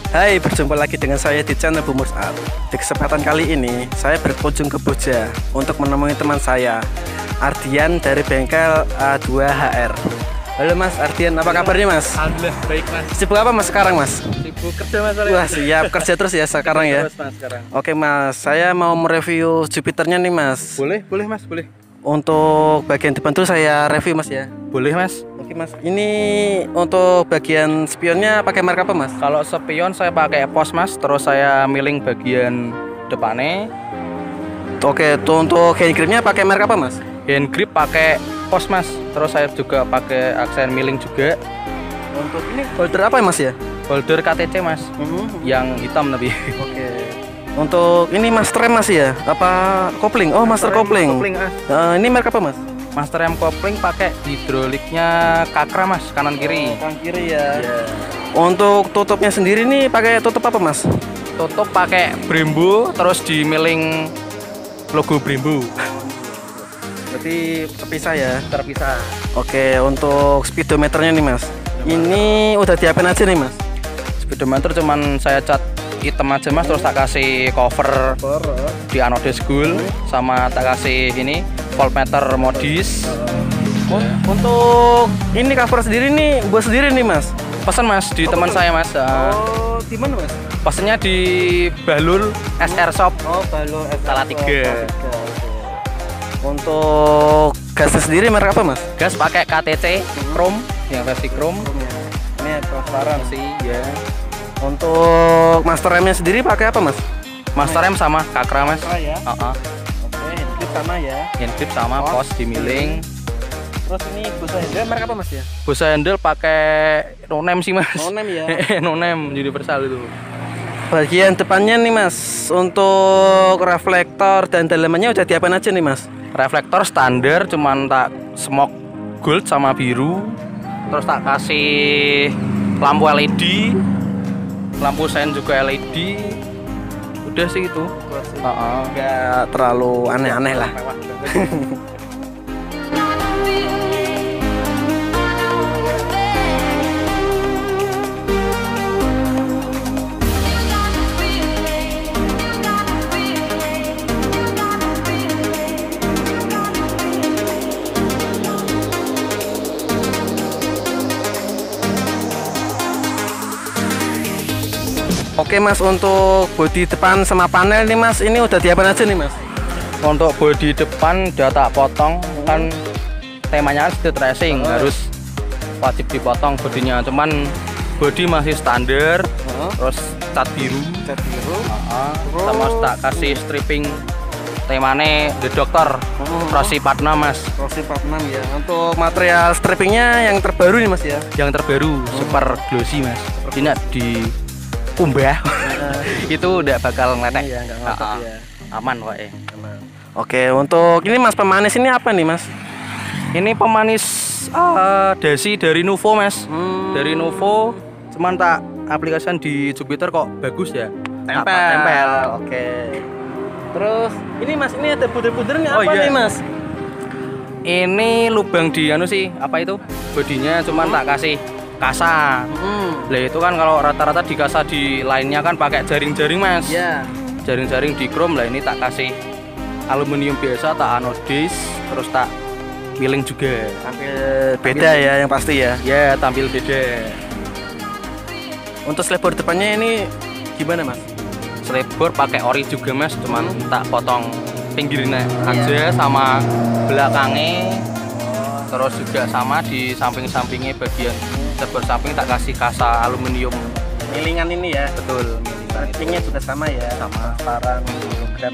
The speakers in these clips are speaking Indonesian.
Hai, berjumpa lagi dengan saya di channel Bumus Art. Di kesempatan kali ini, saya berkunjung ke Boja untuk menemui teman saya, Ardian dari bengkel A2HR. Halo Mas Ardian, apa kabarnya Mas? Alhamdulillah baik Mas. Sibuk apa Mas sekarang Mas? Sibuk kerja Mas. Wah siap, kerja terus ya sekarang ya? Terus Mas sekarang. Oke Mas, saya mau mereview Jupiternya nih Mas. Boleh Mas, boleh. Untuk bagian depan tuh saya review Mas ya. Boleh Mas. Oke Mas, ini untuk bagian spionnya pakai merek apa Mas? Kalau spion saya pakai pos Mas, terus saya milling bagian depannya. Oke, tuh untuk hand gripnya pakai merek apa Mas? Hand grip pakai pos Mas, terus saya juga pakai aksen milling juga. Untuk ini holder apa Mas ya? Holder KTC Mas, yang hitam tapi. Oke. Untuk ini master rem Mas ya? Apa kopling? Oh, master kopling. Ini merek apa Mas? Master rem kopling pakai hidroliknya Kakra Mas, kanan kiri. Kanan kiri ya. Yeah. Untuk tutupnya sendiri nih pakai tutup apa Mas? Tutup pakai Brembo, terus di milling logo Brembo. Berarti terpisah ya? Terpisah. Oke, untuk speedometernya nih Mas. Ini udah diapin aja nih Mas? Speedometer cuman saya cat hitam aja Mas, terus tak kasih cover di anode school, sama tak kasih ini voltmeter modis. Untuk ini cover sendiri nih buat sendiri nih Mas? Pesan Mas di teman saya Mas. Oh, di mana Mas? Pesennya di Balul SR Shop. Oh, Balul SR Salatiga. Untuk gasnya sendiri merek apa Mas? Gas pakai KTC Chrome, yang versi Chrome. Ini transparan sih ya. Untuk master remnya sendiri pakai apa Mas? Master rem sama Kakra Mas. Ya? Oke, hand grip sama ya. Hand grip sama pos di milling. Terus ini busa handle merek apa Mas ya? Busa handle pakai no name sih Mas. No name ya. No name universal itu. Bagian depannya nih Mas, untuk reflektor dan dalamannya udah diapain aja nih Mas? Reflektor standar cuman tak smoke gold sama biru. Terus tak kasih lampu LED, lampu sen juga LED. Udah sih itu. Nggak terlalu aneh-aneh lah. Oke Mas, untuk bodi depan sama panel nih Mas, ini udah diapain aja nih Mas? Untuk bodi depan udah tak potong, kan temanya street racing, harus wajib dipotong bodinya. Cuman bodi masih standar, terus cat biru, sama tak kasih stripping temane The Doctor, Rossi 46 Mas. Rossi 46 ya. Untuk material strippingnya yang terbaru nih Mas ya? Yang terbaru, super glossy Mas. Ini di kumbah itu udah bakal ngeletek ya, ya. Aman kok Oke, untuk ini Mas pemanis ini apa nih Mas? Ini pemanis dasi dari Nuvo Mas. Dari Nuvo, cuman tak aplikasikan di Jupiter kok bagus ya, tempel. Oke. Terus ini Mas, ini ada buder-budernya apa nih Mas? Ini lubang di anu sih, apa itu bodinya, cuman tak kasih kasa. Lah itu kan kalau rata-rata di kasa di lainnya kan pakai jaring-jaring Mas. Iya. Jaring-jaring di chrome, lah ini tak kasih aluminium biasa, tak anodis, terus tak milling juga. Tampil beda ya yang pasti ya. Ya, tampil beda. Untuk slebor depannya ini gimana Mas? Slebor pakai ori juga Mas, cuman tak potong pinggirnya aja sama belakangnya. Terus juga sama di samping-sampingnya bagian slebor samping tak kasih kasa aluminium. Milingan ini ya. Betul. Strippingnya juga sama ya. Sama. Transparan hologram.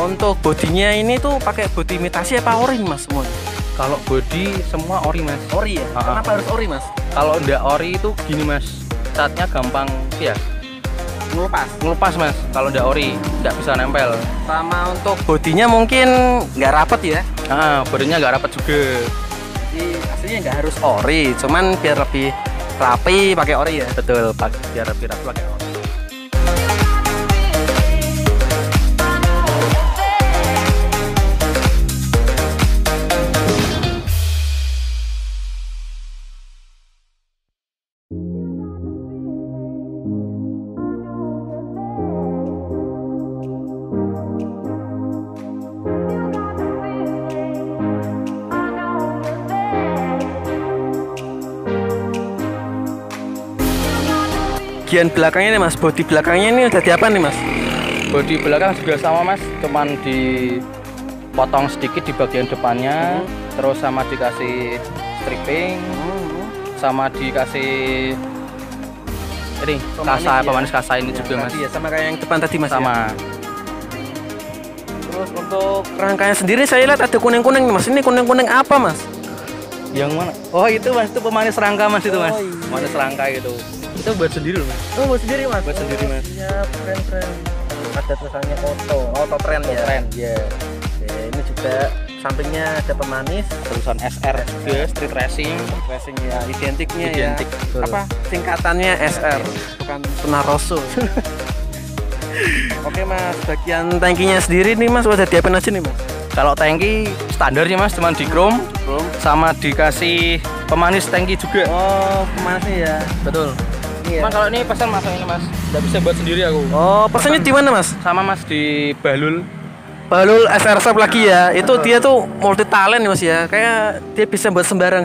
Untuk bodinya ini tuh pakai bodi imitasi apa ori Mas semua? Kalau bodi semua ori Mas. Ori ya? Kenapa harus ori Mas? Kalau ndak ori itu gini Mas, catnya gampang ya ngelupas Mas. Kalau ndak ori nggak bisa nempel. Sama untuk bodinya mungkin nggak rapet ya? Bodinya nggak rapet juga. Jadi aslinya nggak harus ori, cuman biar lebih rapi pakai ori ya? Betul, biar lebih rapi pakai ori. bagian belakangnya nih mas, bodi belakangnya ini udah diapa nih mas? Bodi belakang juga sama mas, cuman dipotong sedikit di bagian depannya, terus sama dikasih stripping, sama dikasih ini kasa pemanis kasa ini juga mas. Ya, sama kayak yang depan tadi mas. Sama. Ya? Terus untuk rangkanya sendiri saya lihat ada kuning-kuning nih mas. Ini kuning-kuning apa mas? Yang mana? Oh itu mas, itu pemanis rangka mas itu mas. Oh, iya. Pemanis rangka itu. Itu buat sendiri loh mas. Oh buat sendiri mas. Buat sendiri mas. Iya keren. Ada tulisannya auto trend ya. Trend ya. Oke, ini juga sampingnya ada pemanis. Tulisan SR juga, street racing. Racing ya, identiknya Identik, ya. betul. Apa singkatannya SR, bukan Sunaroso. Oke mas, bagian tangkinya sendiri nih mas, udah diapain aja nih mas? Kalau tangki standarnya mas, cuman di chrome, sama dikasih pemanis tangki juga. Oh, pemanisnya ya. Betul. Iya. Cuman kalau ini pesan mas ini mas, nggak bisa buat sendiri aku. Oh, pesannya di mana mas? Sama mas di Balul. Balul SR Shop lagi ya. Itu dia tuh multi talent ya mas ya. Kayak dia bisa buat sembarang.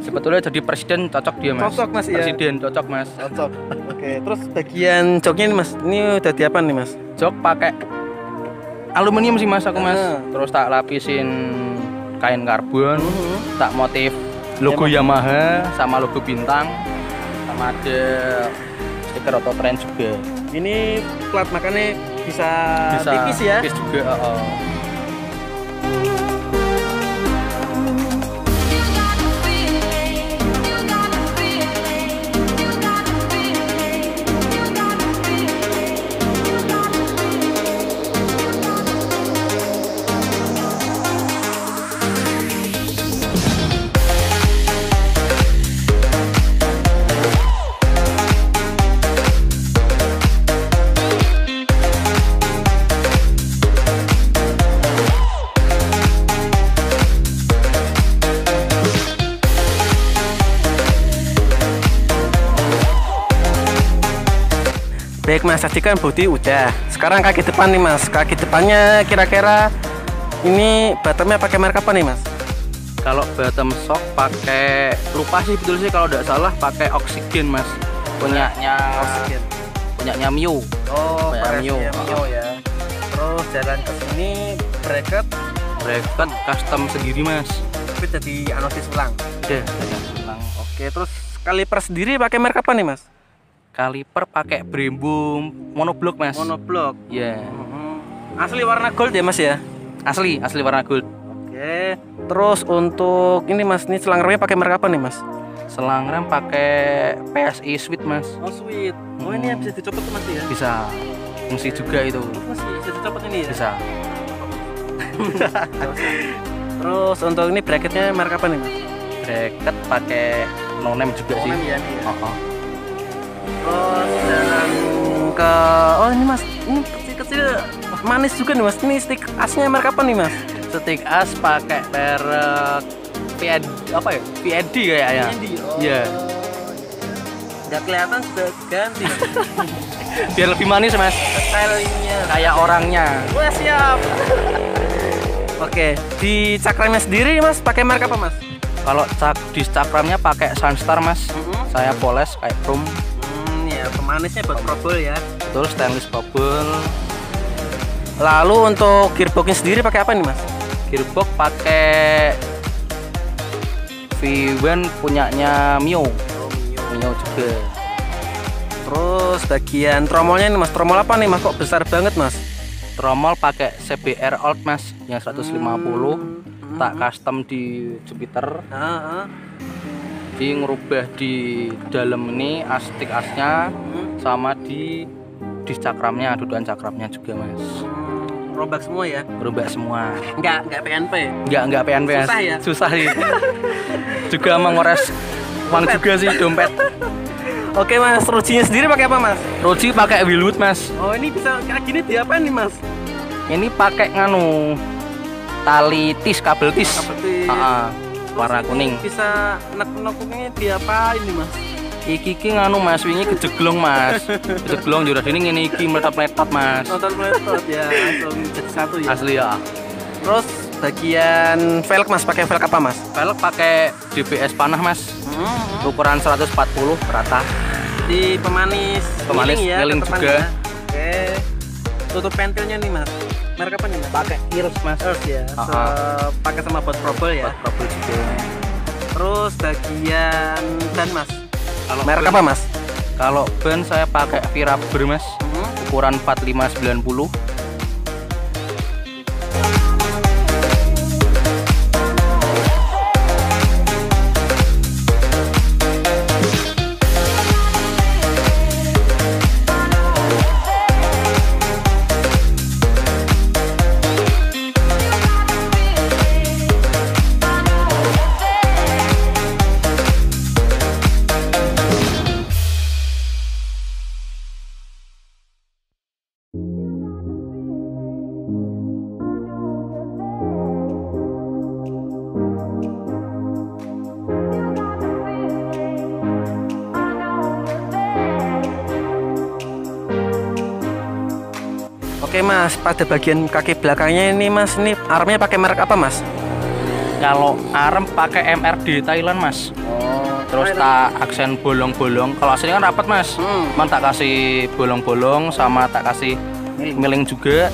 Sebetulnya jadi presiden cocok dia mas. Cocok, mas, ya. Presiden cocok mas. Cocok. Oke, terus bagian joknya nih mas. Ini udah diapain nih mas? Jok pakai aluminium sih mas aku mas. Ah. Terus tak lapisin kain karbon, tak motif logo Yamaha sama logo bintang, sama ada stiker auto trend juga. Ini plat makanya bisa tipis ya. Tipis juga. Baik mas, tadi kan bodi udah. Sekarang kaki depan nih mas. Kaki depannya kira-kira ini bottomnya pakai merek apa nih mas? Kalau bottom shock pakai, lupa sih betul sih kalau tidak salah pakai oksigen mas. Punyanya Mio. Oh, Kayak Mio. Mio ya. Terus jalan ke sini bracket Custom sendiri mas. tapi jadi anotis ulang. Udah, ulang. Oke, terus kaliper sendiri pakai merek apa nih mas? Kaliper pakai Brembo monoblok mas. Monoblok. Ya. Asli warna gold ya mas ya? Asli warna gold. Oke. Terus untuk ini mas, ini selang remnya pakai merek apa nih mas? Selang rem pakai PSI Sweet mas. Oh sweet. Oh ini yang bisa dicopot tuh mas ya? Bisa. Fungsi juga itu. Mas bisa dicopot ini ya? Bisa. Terus untuk ini bracketnya merek apa nih mas? Bracket pakai no name juga sih. No name ya, nih ya. Oh. Terus jalan ke ini mas, ini kecil-kecil manis juga nih mas. Ini stick asnya merek apa nih mas? Stick as pakai merek PED apa ya? PED kayaknya. Iya. Nggak kelihatan sudah ganti. Biar lebih manis mas. Stylenya Kayak orangnya. wah siap. Oke, di cakramnya sendiri mas pakai merek apa mas? Kalau di cakramnya pakai Sunstar mas. Saya poles kayak chrome. Ya pemanisnya buat probol ya. Betul, stainless bubble. Lalu untuk gearboxnya sendiri pakai apa nih mas? Gearbox pakai V1 punyanya Mio. Mio juga. Terus bagian tromolnya nih mas, tromol apa nih mas? Kok besar banget mas? Tromol pakai CBR Old mas yang 150. Tak custom di Jupiter. Di ngerubah di dalam ini stick asnya sama di cakramnya, dudukan cakramnya juga mas. Robak semua ya? Berubah semua. Enggak PNP? Enggak PNP mas. Susah ya? Susah sih. Juga mengores uang juga sih, dompet. Oke mas, rujinya sendiri pakai apa mas? Roji pakai Willwood mas. Oh ini bisa kayak gini diapain nih mas? Ini pakai nganu tali tis, kabel tis. Warna kuning. Bisa nek-nekungnya diapain nih mas? Iki nganu mas, wingi kejeglong mas. Kejeglong jurah ini ngene iki meletot-meletot mas. Nonton meletot ya, langsung jadi satu ya. Asli ya. Terus bagian velg mas, pakai velg apa mas? Velg pakai DBS panah mas. Ukuran 140 rata. di pemanis Pemanis ya, miling tetepan juga. ya. Oke. Tutup pentilnya nih mas, merek apa nih mas? Pakai Ears mas. Earth ya. Pakai sama bot trouble ya. Buat trouble juga. Terus bagian ban mas, Kalau merek ban- apa mas? Kalau ban saya pakai Virabur mas, ukuran 4590. Oke mas, pada bagian kaki belakangnya ini mas, ini armnya pakai merek apa mas? Kalau arm pakai MRD Thailand mas. Terus tak aksen bolong-bolong. Kalau aslinya kan rapat mas. Cuman tak kasih bolong-bolong sama tak kasih miling juga.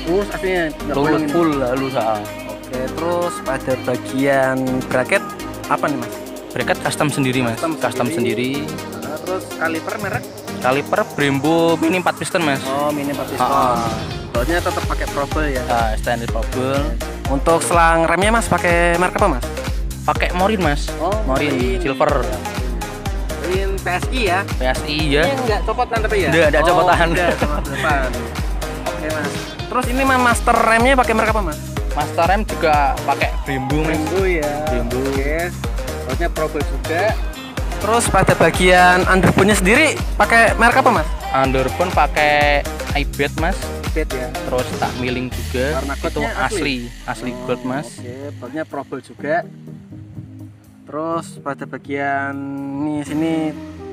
Terus aslinya Lulus full lalu saat. Oke, terus pada bagian bracket apa nih mas? Bracket custom sendiri mas. Custom sendiri. Nah, terus kaliper merek? Kaliper Brembo Mini 4 piston mas. Oh, mini 4 piston. Bautnya tetap pakai trouble ya. Standard trouble. Untuk selang remnya mas pakai merek apa mas? Pakai Morin mas. Morin silver. Ini PSI ya. PSI ya. Ini enggak copotan tapi ya? Enggak copotan. Enggak, copot depan. Oke mas. Terus ini master remnya pakai merek apa mas? Master rem juga pakai Brembo mas. Brembo ya. Brembo. Oke. Bautnya trouble juga. Terus pada bagian underbootnya sendiri pakai merek apa mas? Underbone pakai iBet mas. Bed ya. Terus tak miling juga. Warna Itu goldnya asli gold mas. Oke, bautnya trouble juga. Terus pada bagian nih sini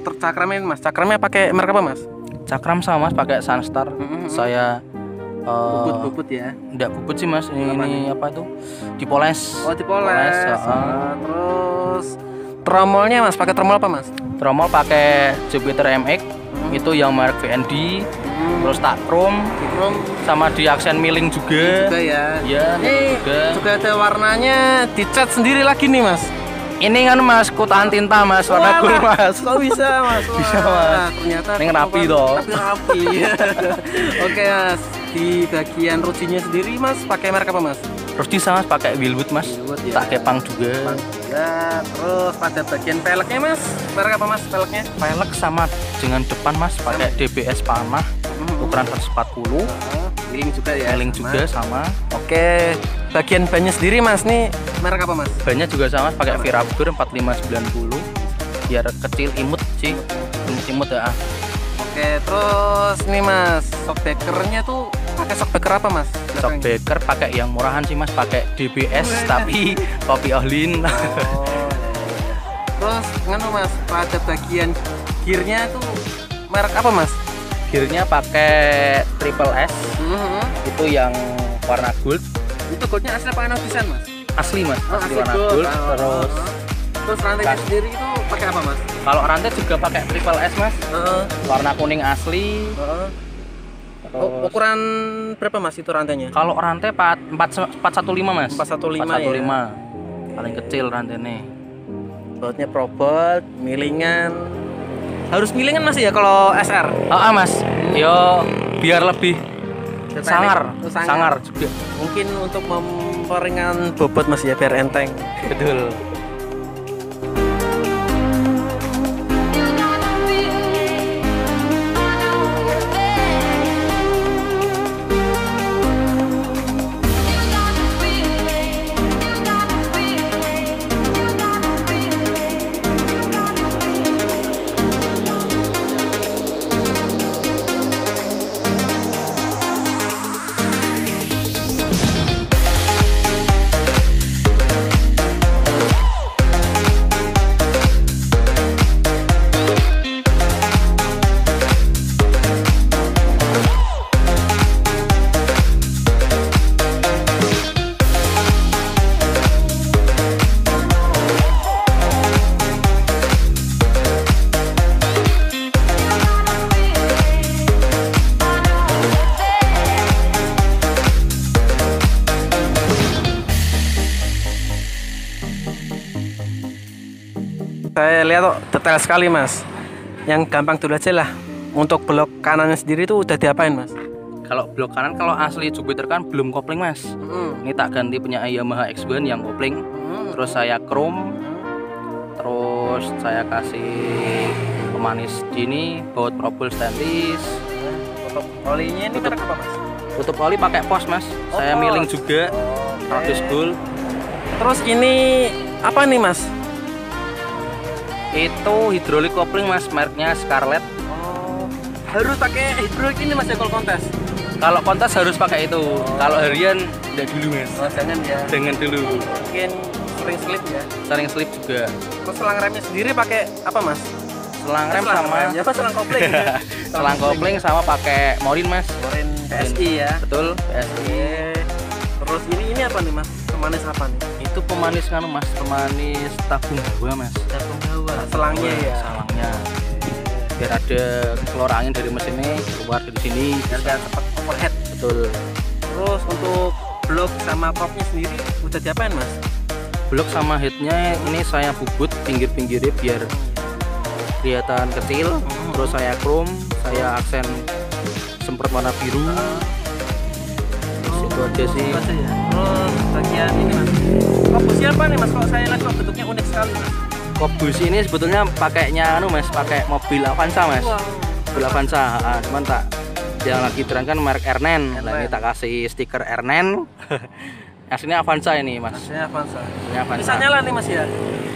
cakramnya mas. Cakramnya pakai merek apa mas? Cakram sama mas pakai Sunstar. Saya Bubut ya. enggak bubut sih mas. Apa Ini apa tuh? Dipoles. Oh dipoles. Dipoles, Terus tromolnya mas pakai tromol apa mas? Tromol pakai Jupiter MX. Itu yang merek VND. Terus tak chrome Chrome sama di aksen miling juga. juga ya. Iya, Ini juga ada warnanya, dicat sendiri lagi nih mas. Ini kan mas kutaan tinta mas, warna Wah, cool mas. Kok bisa mas? Bisa, Wah, Mas. Ternyata Ini rapi toh. Tapi rapi. Oke mas, di bagian rujinya sendiri mas pakai merek apa mas? Terus di sama pakai Wilwood mas. Wilwood, ya. Tak kepang juga. Ya, terus pada bagian peleknya mas, merek apa mas peleknya? Pelek sama dengan depan mas pakai DBS panah ukuran 140. Miling juga ya. Miling sama. juga sama. Oke, bagian bannya sendiri mas, nih merek apa mas? Bannya juga sama pakai Virabur 4590. Biar kecil imut sih. Imut ya. Oke, terus nih mas, shockbreakernya tuh pakai shockbreaker apa mas? Shockbreaker pakai yang murahan sih mas, pakai DBS tapi kopi Ohlin. Oh, iya. Terus nganu mas, pada bagian gearnya tuh merek apa mas? Gearnya pakai Triple S. Itu yang warna gold. Itu goldnya asli apa desain mas? Asli mas, Oh, asli asli warna gold. gold. Terus rantainya sendiri itu pakai apa mas? Kalau rantai juga pakai Triple S mas, warna kuning asli. Terus Ukuran berapa mas itu rantainya? kalau rantai 415 mas. 415 ya. Paling kecil rantainya. Bautnya probot, milingan. Harus milingan masih ya kalau SR? Mas, yo biar lebih sangar, Oh, sangar juga. Mungkin untuk memperingan bobot mas ya biar enteng. Betul. Saya lihat kok detail sekali mas. Yang gampang dulu aja lah. Untuk blok kanannya sendiri tuh udah diapain mas? Kalau blok kanan kalau asli Jupiter kan belum kopling mas. Ini tak ganti punya Yamaha X1 yang kopling. Terus saya chrome. Terus saya kasih pemanis gini, baut probul stainless. Tutup olinya ini merek apa mas? Tutup oli pakai pos mas. Saya pos. milling juga 100 gold. Terus ini apa nih mas? Itu hidrolik kopling mas, mereknya Scarlett. Harus pakai hidrolik ini mas ya kalau kontes? Kalau kontes harus pakai itu. Kalau harian enggak dulu mas. Jangan ya. Jangan dulu. Mungkin sering slip ya. Sering slip juga. Terus selang remnya sendiri pakai apa mas? Selang rem sama ya apa selang kopling? selang kopling sama pakai Morin mas. Morin PSI ya. Betul, PSI. Terus ini apa nih mas? Pemanis apa nih? Itu pemanis kan mas, pemanis tabung hawa mas. Tabung hawa. Selangnya ya. Selangnya. Biar ada keluar angin dari mesin ini keluar dari sini. Biar cepat overhead. Betul. Terus untuk blok sama propnya sendiri udah diapain mas? Blok sama headnya ini saya bubut pinggir-pinggirnya biar kelihatan kecil. Terus saya chrome, saya aksen semprot warna biru. Terus itu aja sih. Ya. Terus bagian ini mas, kobusnya apa nih mas? Kalau saya lihat kok bentuknya unik sekali mas. Kobus ini sebetulnya pakainya mas, pakai mobil Avanza mas. Mobil Avanza, cuman tak yang lagi tren kan merek R9. Nah, ini tak kasih stiker R9. Aslinya Avanza ini mas. Aslinya Avanza. Bisa nyala nih mas ya?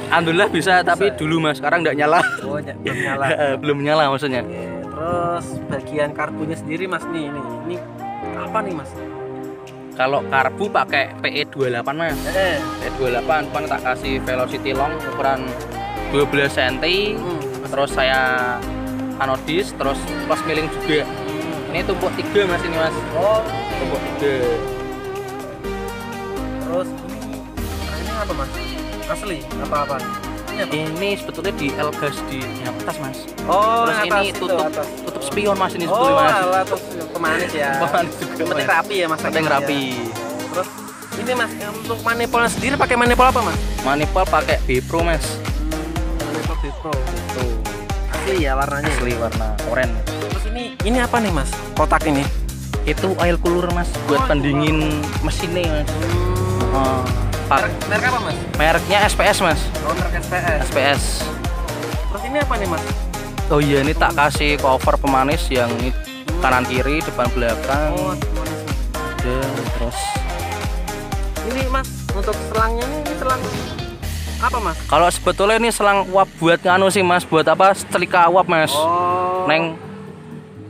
Alhamdulillah bisa, tapi dulu mas, sekarang nggak nyala. Oh, belum nyala. Belum nyala maksudnya. Terus bagian karbunya sendiri mas nih, ini apa nih mas? Kalau karbu pakai PE28 mas. PE28 cuman tak kasih velocity long ukuran 12 cm. Terus saya anodis, terus plus milling juga. Ini tumpuk 3 mas ini mas. Oh, tumpuk 3. Terus ini apa mas? Asli apa? Ini sebetulnya di L-gas di atas mas. Oh, terus atas, ini tutup spion mas ini sebetulnya mas. Oh, terus pemanis ya. Pemanis juga. Penting rapi ya mas. Penting rapi. Ya. Terus ini mas untuk manifolnya sendiri pakai manipol apa mas? Manipol pakai B-Pro mas. Manipol B-Pro. Tuh. Asli ya warnanya. Asli warna oranye. Terus ini apa nih mas? Kotak ini? Itu oil cooler mas, buat pendingin mesinnya mas. Merek apa mas? Mereknya SPS mas. Oh, merek SPS. Terus ini apa nih mas? Oh iya, ini tak kasih cover pemanis yang ini kanan kiri, depan belakang. Oh, pemanis. Terus ini mas, untuk selangnya ini selang apa mas? Kalau sebetulnya ini selang uap buat nganu sih mas, buat apa? Setrika uap mas. Oh. Neng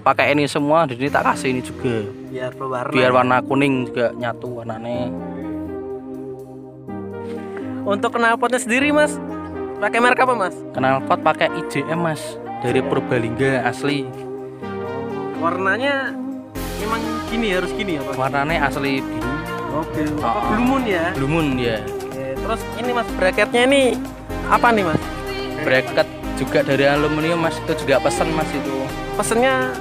pakai ini semua, jadi tak kasih ini juga. Biar berwarna. Biar warna kuning juga nyatu warnanya. Untuk knalpotnya sendiri mas, pakai merek apa mas? Knalpot pakai IJM mas, dari Purbalingga asli. Warnanya emang gini, harus gini ya pak? Warnanya asli biru. Oh biru. Apa Blue Moon ya? Blue Moon ya. Oke, terus ini mas, bracketnya ini apa nih mas? Bracket juga dari aluminium mas, itu juga pesen mas itu. Pesennya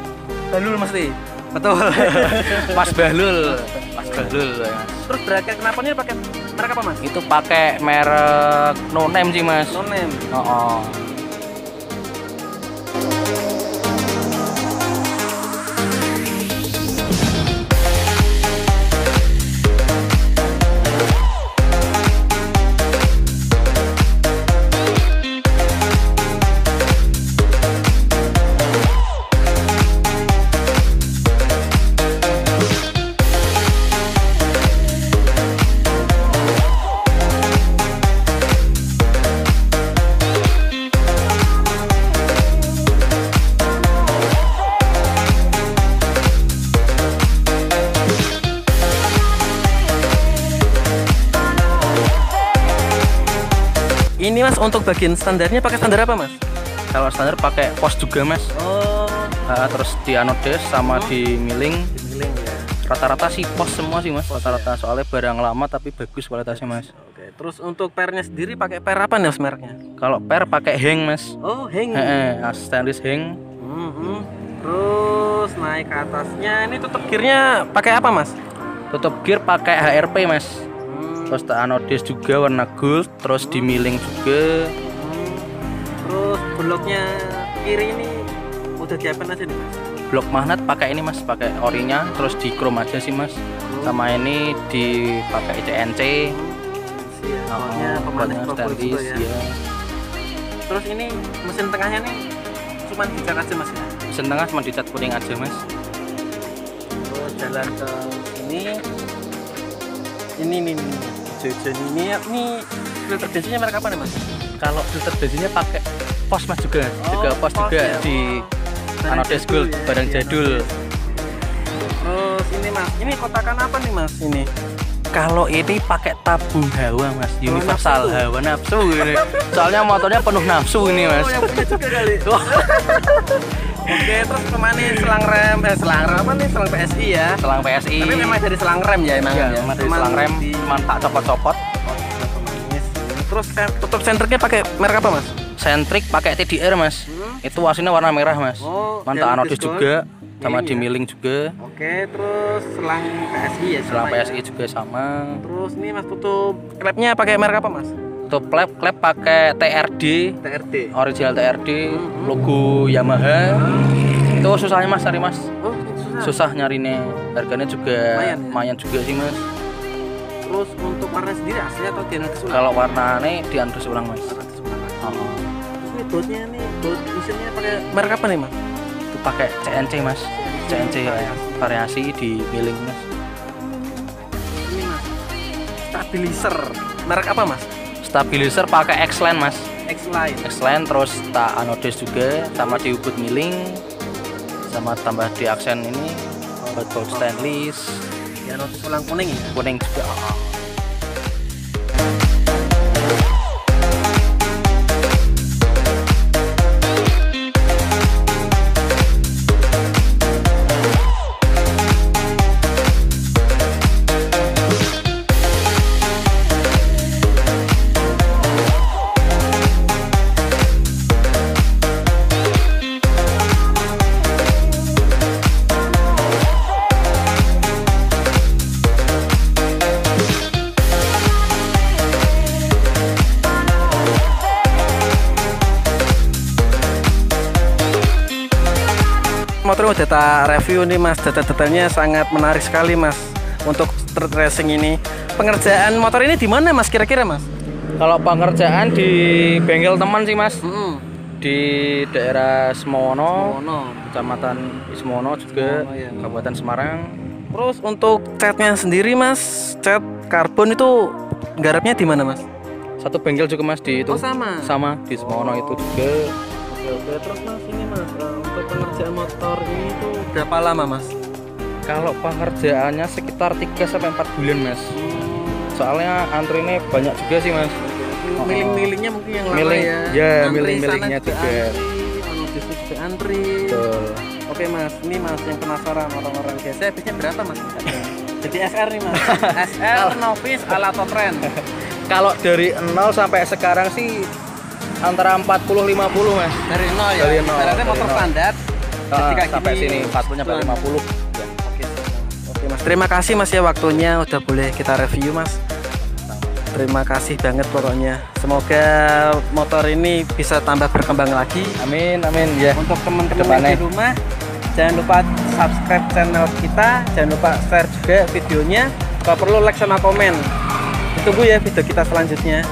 Bahlul mesti. Betul. Mas Bahlul. Mas Bahlul ya. Terus bracket knalpotnya pakai merek apa mas? Itu pakai merek No Name sih mas. No Name. Oh. Ini mas untuk bagian standarnya pakai standar apa mas? Kalau standar pakai pos juga mas. Oh. Terus di anodes sama di milling. Milling ya. Rata-rata sih pos semua sih mas. Rata-rata soalnya barang lama tapi bagus kualitasnya mas. Oke. Terus untuk pernya sendiri pakai per apa nih mas mereknya? Kalau per pakai hang mas. Oh hang. Stainless hang. Terus naik ke atasnya. Ini tutup gearnya pakai apa mas? Tutup gear pakai HRP mas. Terus anodes juga warna gold, terus di milling juga. carbon locknya kiri ini udah diapain aja nih mas? Blok magnet pakai ini mas, pakai orinya, terus di chrome aja sih mas. Sama ini dipakai CNC. Soalnya pemanis stainless ya. Terus ini mesin tengahnya nih cuma dicat aja mas ya? Mesin tengah cuma dicat kuning aja mas. Terus jalan ke sini. Ini ini filter bensinnya merek apa nih mas? Kalau filter bensinnya pakai pos mas juga pos juga ya. Di Anodes Gold ya, barang jadul. Terus ini mas, ini kotakan apa nih mas ini? Kalau ini pakai tabung hawa mas, universal hawa nafsu ini. Soalnya motornya penuh nafsu ini mas. Oh yang punya juga kali. Oke, terus kemana selang rem apa nih, selang PSI ya? Selang PSI. Tapi memang dari selang rem ya emang ya? Memang dari selang rem, cuma tak copot-copot. Terus tutup sentriknya pakai merek apa mas? Sentrik pakai TDR mas. Itu aslinya warna merah mas. Mantap Anodes juga, sama di milling juga. Oke, terus selang PSI ya? Selang PSI juga sama. Terus nih mas tutup klepnya pakai merek apa mas? Tutup klep pakai TRD, original TRD, logo Yamaha. Itu susahnya mas cari mas. Susah nyarinya. Harganya juga lumayan juga sih mas. Terus untuk warna sendiri asli atau dianodis ulang? Kalau warnanya dianodis ulang mas. Terus ini bautnya nih, baut mesinnya pakai merek apa nih mas? Itu pakai CNC mas. CNC variasi di milling mas. Ini mas, stabilizer merek apa mas? Stabilizer pakai X-Line mas. X-Line terus tak Anodes juga, sama di ubud milling, sama tambah di aksen ini baut stainless. Ya Anodes ulang kuning ya? Kuning juga. Motor udah tak review nih mas, data-datanya sangat menarik sekali mas untuk street racing ini. Pengerjaan motor ini di mana mas kira-kira mas? Kalau pengerjaan di bengkel teman sih mas, di daerah Semono, Kecamatan Ismono juga, ya. Kabupaten Semarang. Terus untuk catnya sendiri mas, cat karbon itu garapnya di mana mas? Satu bengkel juga mas di itu. Oh sama? Sama di Semono itu juga. Oke, terus mas ini mas untuk pengerjaan motor ini tuh berapa lama mas? Kalau pengerjaannya sekitar 3-4 bulan mas. Soalnya antrinya banyak juga sih mas. Milling-millingnya mungkin yang lama ya? Milling-millingnya juga. Anodes juga antri. Betul. Oke mas, ini mas yang penasaran orang-orang biasa habisnya berapa mas? Jadi SR nih mas. SR novice ala top trend. Kalau dari 0 sampai sekarang sih antara 40-50 mas. Dari 0 ya? Dari 0. Berarti motor standar sampai sini 40 sampai 50 ya. Oke mas, terima kasih mas ya waktunya udah boleh kita review mas. Terima kasih banget pokoknya. Semoga motor ini bisa tambah berkembang lagi. Amin ya. Untuk teman-teman di rumah, jangan lupa subscribe channel kita, jangan lupa share juga videonya. Kalau perlu like sama komen. Ditunggu ya video kita selanjutnya.